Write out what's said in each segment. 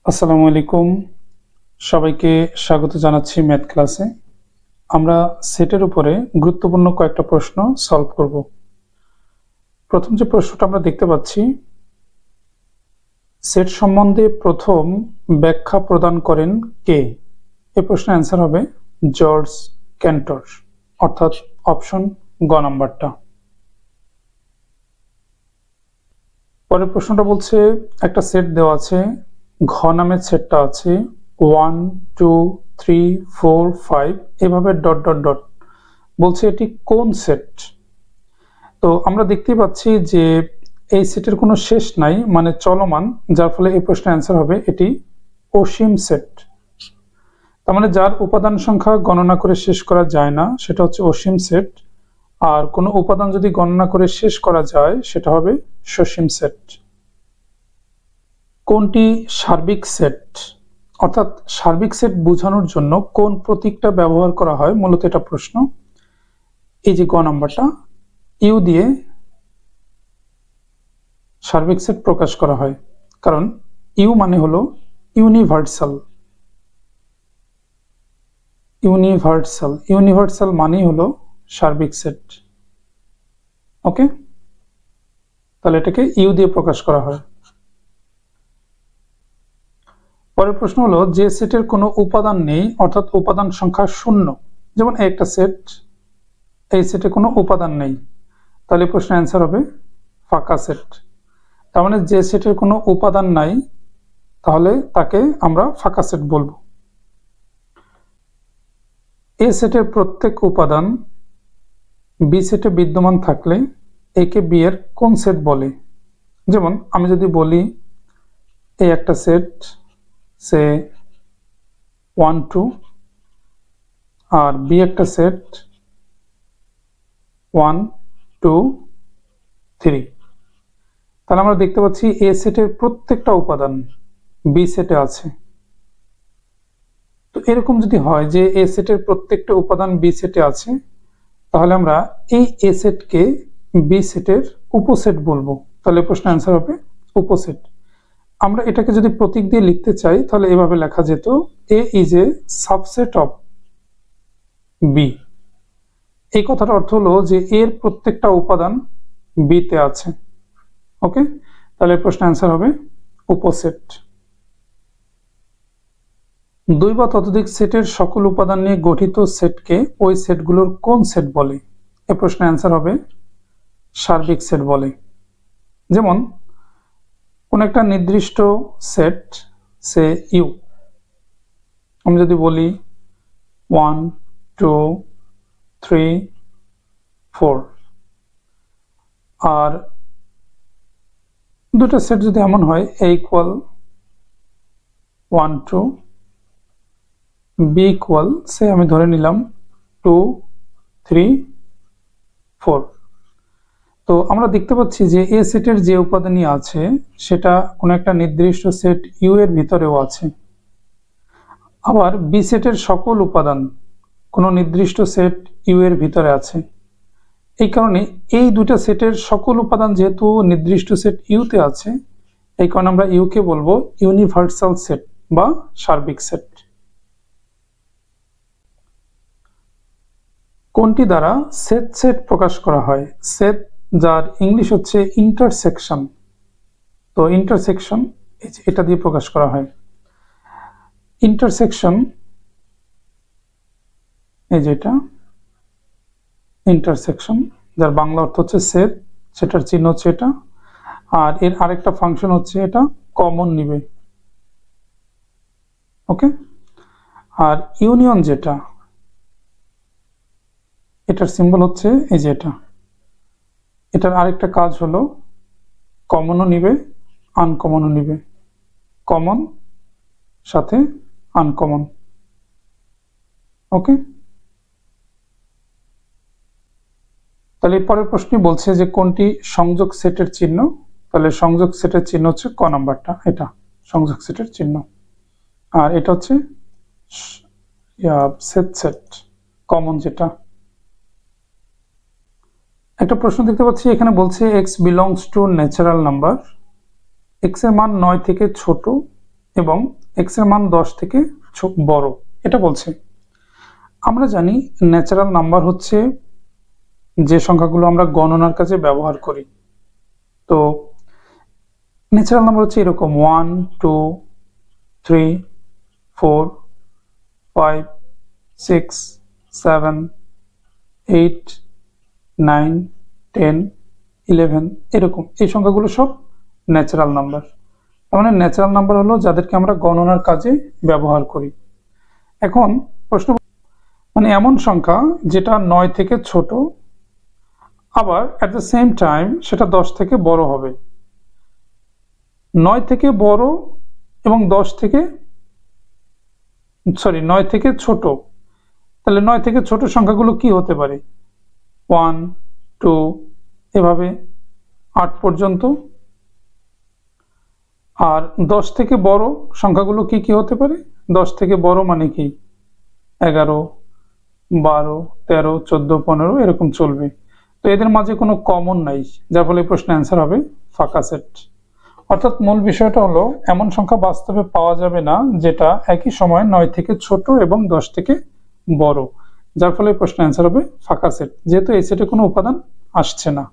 আসসালামু আলাইকুম। সবাইকে স্বাগত জানাচ্ছি ম্যাথ ক্লাসে। আমরা সেটের উপরে গুরুত্বপূর্ণ কয়েকটা প্রশ্ন সলভ করব। প্রথম যে প্রশ্নটা আমরা দেখতে পাচ্ছি, সেট সম্বন্ধে প্রথম ব্যাখ্যা প্রদান করেন কে? এই প্রশ্নের অ্যান্সার হবে জর্জ ক্যান্টর, অর্থাৎ অপশন গ নাম্বারটা। পরের প্রশ্নটা বলছে, একটা সেট দেওয়া আছে, ঘ নামের সেটটা আছে 1 2 3 4 5 এভাবে ডট ডট ডট, বলছে এটি কোন সেট? তো আমরা দেখতেই পাচ্ছি যে এই সেটের কোনো শেষ নাই, মানে চলমান, যার ফলে এই প্রশ্নের অ্যান্সার হবে এটি অসীম সেট। তার মানে যার উপাদান সংখ্যা গণনা করে শেষ করা যায় না সেটা হচ্ছে অসীম সেট, আর কোনো উপাদান যদি গণনা করে শেষ করা যায় সেটা হবে সসীম সেট। কোনটি সার্বিক সেট? অর্থাৎ সার্বিক সেট বোঝানোর জন্য কোন প্রতীকটা ব্যবহার করা হয়, মূলত এটা প্রশ্ন। এই যে গ নাম্বারটা, ইউ দিয়ে সার্বিক সেট প্রকাশ করা হয়, কারণ ইউ মানে হলো ইউনিভার্সাল। ইউনিভার্সাল ইউনিভার্সাল মানেই হলো সার্বিক সেট। ওকে, তাহলে এটাকে ইউ দিয়ে প্রকাশ করা হয়। পরের প্রশ্ন হলো, যে সেটের কোনো উপাদান নেই, অর্থাৎ উপাদান সংখ্যা শূন্য, যেমন একটা সেট, এই সেটে কোনো উপাদান নেই, তাহলে প্রশ্নের অ্যান্সার হবে ফাঁকা সেট। তার মানে যে সেটের কোনো উপাদান নাই তাহলে তাকে আমরা ফাঁকা সেট বলবো। এ সেটের প্রত্যেক উপাদান বি সেটে বিদ্যমান থাকলে একে বি এর কোন সেট বলে? যেমন আমি যদি বলি এই একটা সেট, সে 1 2, আর বি একটা সেট 1 2 3, তাহলে আমরা দেখতে পাচ্ছি এ সেটের প্রত্যেকটা উপাদান বি সেটে আছে। তো এরকম যদি হয় যে এ সেটের প্রত্যেকটা উপাদান বি সেটে আছে, তাহলে আমরা এই এ সেটকে বি সেটের উপসেট বলবো, তাহলে প্রশ্নের অ্যান্সার হবে উপসেট। আমরা এটাকে যদি প্রতীক দিয়ে লিখতে চাই তাহলে এভাবে লেখা যেত, A is a subset of B. এই কথার অর্থ হলো যে এর প্রত্যেকটা উপাদান বি তে আছে। ওকে, তাহলে প্রশ্নের অ্যান্সার হবে উপসেট। দুই বা ততোধিক সেটের সকল উপাদান নিয়ে গঠিত সেটকে ওই সেটগুলোর কোন সেট বলে? এই প্রশ্নের অ্যান্সার হবে সার্বিক সেট বলে। যেমন কোন একটা নির্দিষ্ট সেট, সে ইউ, আমি যদি বলি 1 2 3 4, আর দুটো সেট যদি এমন হয় এ ইকুয়াল 1 2, বি ইকুয়াল সে আমি ধরে নিলাম 2 3 4, তো আমরা দেখতে পাচ্ছি যে এ সেটের যে উপাদানই আছে সেটা কোনো একটা নির্দিষ্ট সেট ইউ এর ভিতরেও আছে, আবার বি সেটের সকল উপাদান কোনো নির্দিষ্ট সেট ইউ এর ভিতরে আছে। এই কারণে এই দুটা সেটের সকল উপাদান যেহেতু নির্দিষ্ট সেট ইউতে আছে, এই কারণে আমরা ইউকে বলবো ইউনিভার্সাল সেট বা সার্বিক সেট। কোনটি দ্বারা সেট সেট প্রকাশ করা হয়? সেট, যার ইংলিশ হচ্ছে ইন্টারসেকশন, তো ইন্টারসেকশন এটা দিয়ে প্রকাশ করা হয়। ইন্টারসেকশন, এই যেটা ইন্টারসেকশন, যার বাংলা অর্থ হচ্ছে সেট, সেটার চিহ্ন হচ্ছে এটা, আর এর আরেকটা ফাংশন হচ্ছে এটা কমন নিবে। ওকে, আর ইউনিয়ন যেটা, এটার সিম্বল হচ্ছে এই যে এটা, এটার আরেকটা কাজ হলো কমনও নিবে আনকমনও নিবে, কমন সাথে আনকমন। ওকে, তাহলে পরের প্রশ্নই বলছে যে কোনটি সংযোগ সেটের চিহ্ন? তাহলে সংযোগ সেটের চিহ্ন হচ্ছে ক নাম্বারটা, এটা সংযোগ সেটের চিহ্ন, আর এটা হচ্ছে সেট সেট কমন যেটা। একটা প্রশ্ন দেখতে পাচ্ছি এখানে বলছে x belongs to natural number, x এর মান 9 থেকে ছোট, এবং x এর মান 10 থেকে বড় এটা বলছে। আমরা জানি ন্যাচারাল নাম্বার হচ্ছে যে সংখ্যাগুলো আমরা গণনার কাজে ব্যবহার করি। তো ন্যাচারাল নাম্বার হচ্ছে এরকম 1 2 3 4 5 6 7 8 9 10 11 এরকম, এই সংখ্যাগুলো সব ন্যাচারাল নাম্বার। তার মানে ন্যাচারাল নাম্বার হলো যাদেরকে আমরা গণনার কাজে ব্যবহার করি। এখন প্রশ্ন, মানে এমন সংখ্যা যেটা 9 থেকে ছোট আবার অ্যাট দ্য সেম টাইম সেটা 10 থেকে বড় হবে। 9 থেকে বড় এবং 9 থেকে ছোট, তাহলে 9 থেকে ছোট সংখ্যাগুলো কি হতে পারে? 1 2 এভাবে 8 পর্যন্ত। আর 10 থেকে বড় সংখ্যাগুলো কি কি হতে পারে? 10 থেকে বড় মানে কি 11 12 13 14 15 এরকম চলবে। তো এদের মাঝে কোনো কমন নাই, যার ফলে প্রশ্নের অ্যান্সার হবে ফাঁকা সেট। অর্থাৎ মূল বিষয়টা হলো এমন সংখ্যা বাস্তবে পাওয়া যাবে না যেটা একই সময় 9 থেকে ছোট এবং 10 থেকে বড়, যার ফলে প্রশ্নের অ্যান্সার হবে ফাঁকা সেট, যেহেতু এই সেটে কোনো উপাদান আসছে না।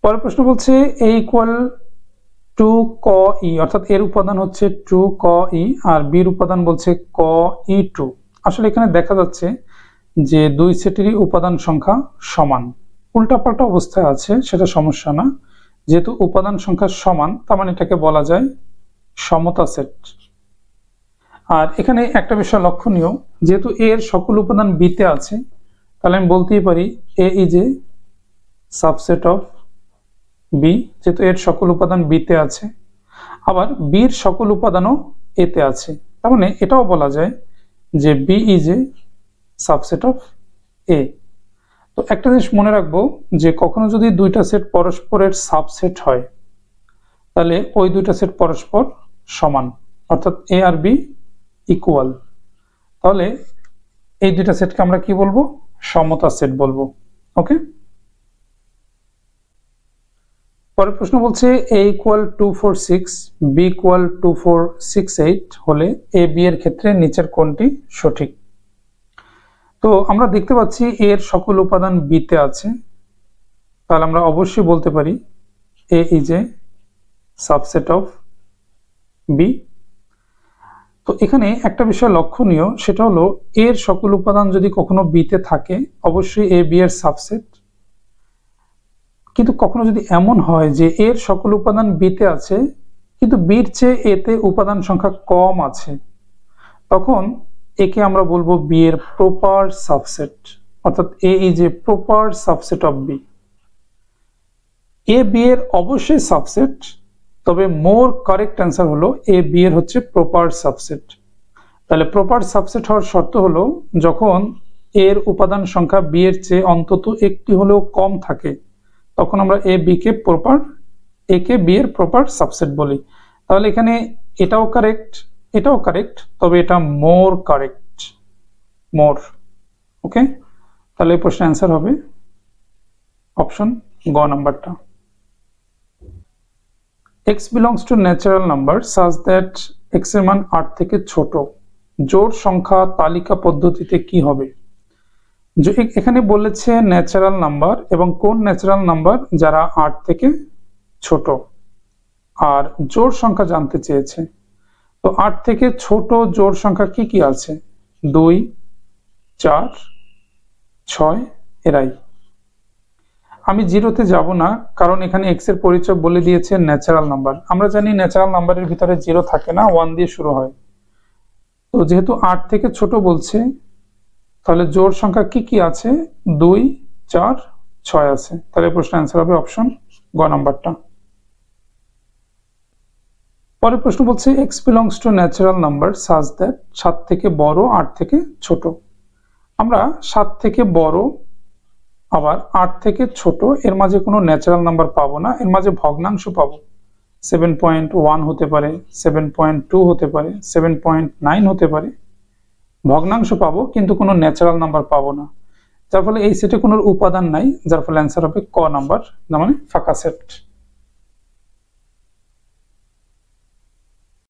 পরের প্রশ্ন বলছে a ইকুয়াল টু ক ই, অর্থাৎ এর উপাদান হচ্ছে 2 ক ই আর বির উপাদান বলছে ক ই 2। আসলে এখানে দেখা যাচ্ছে যে দুই সেটেরই উপাদান সংখ্যা সমান, উল্টাপাল্টা অবস্থায় আছে সেটা সমস্যা না, যেহেতু উপাদান সংখ্যা সমান তার মানে এটাকে বলা যায় সমতা সেট। আর এখানে একটা বিষয় লক্ষণীয়, যেহেতু a এর সকল উপাদান b তে আছে তাহলে আমি বলতেই পারি a is a subset of b, যেহেতু এর সকল উপাদান b তে আছে, আবার b এর সকল উপাদানও a তে আছে, তার মানে এটাও বলা যায় যে b is a subset of a। তো একটা জিনিস মনে রাখবো যে কখনো যদি দুইটা সেট পরস্পরের সাবসেট হয় তাহলে ওই দুইটা সেট পরস্পর সমান, অর্থাৎ a আর b ইকুয়াল, তাহলে এই দুইটা সেটকে আমরা কি বলবো? সমতা সেট বলবো। ওকে, পরের প্রশ্ন বলছে a ইকুয়াল 246 b ইকুয়াল 2468 হলে a b এর ক্ষেত্রে নিচের কোনটি সঠিক? তো আমরা দেখতে পাচ্ছি এর সকল উপাদান b তে আছে, তাহলে আমরা অবশ্যই বলতে পারি a is a subset of b। তো এখানে একটা বিষয় লক্ষণীয়, সেটা হলো এর সকল উপাদান যদি কখনো b তে থাকে অবশ্যই a b এর সাবসেট, কিন্তু কখনো যদি এমন হয় যে এর সকল উপাদান b তে আছে কিন্তু b এর চেয়ে a তে উপাদান সংখ্যা কম আছে, তখন একে আমরা বলবো b এর প্রপার সাবসেট, অর্থাৎ a is a proper subset of b। a b এর অবশ্যই সাবসেট, তবে মোর কারেক্ট অ্যান্সার হলো a b এর হচ্ছে প্রপার সাবসেট। তাহলে প্রপার সাবসেট হওয়ার শর্ত হলো যখন এর উপাদান সংখ্যা b এর চেয়ে অন্তত একটি হলেও কম থাকে তখন আমরা a b K proper, a K b এর প্রপার সাবসেট বলি। তাহলে এখানে এটাও কারেক্ট এটাও কারেক্ট, তবে এটা মোর কারেক্ট, মোর। ওকে, তাহলে এই প্রশ্নের অ্যান্সার হবে অপশন গ নাম্বারটা। x belongs to natural number such that x এর মান 8 থেকে ছোট, জোড় সংখ্যা তালিকা পদ্ধতিতে কি হবে? এখানে বলেছে ন্যাচারাল নাম্বার, এবং কোন ন্যাচারাল নাম্বার? যারা 8 থেকে ছোট, আর জোড় সংখ্যা জানতে চেয়েছে। তো 8 থেকে ছোট জোড় সংখ্যা কি কি আছে? 2 4 6 এরাই। আমি জিরোতে যাব না, কারণ এখানে x এর পরিচয় বলে দিয়েছে ন্যাচারাল নাম্বার। আমরা জানি ন্যাচারাল নাম্বারের ভিতরে জিরো থাকে না, 1 দিয়ে শুরু হয়। তো যেহেতু 8 থেকে ছোট বলছে তাহলে জোড় সংখ্যা কি কি আছে? 2 4 6 আছে, তাহলে প্রশ্নের অ্যান্সার হবে অপশন গ নাম্বারটা। পরের প্রশ্ন বলছে x belongs to natural number such that 7 থেকে বড় 8 থেকে ছোট। আমরা 7 থেকে বড় আবার 8 থেকে ছোট এর মাঝে কোনো ন্যাচারাল নাম্বার পাবো না, এর মাঝে ভগ্নাংশ পাবো। 7.1 হতে পারে, 7.2 হতে পারে, 7.9 হতে পারে, ভগ্নাংশ পাবো কিন্তু কোনো ন্যাচারাল নাম্বার পাবো না, যার ফলে এই সেটে কোনো উপাদান নাই, যার ফলে অ্যান্সার হবে ক নাম্বার, মানে ফাঁকা সেট।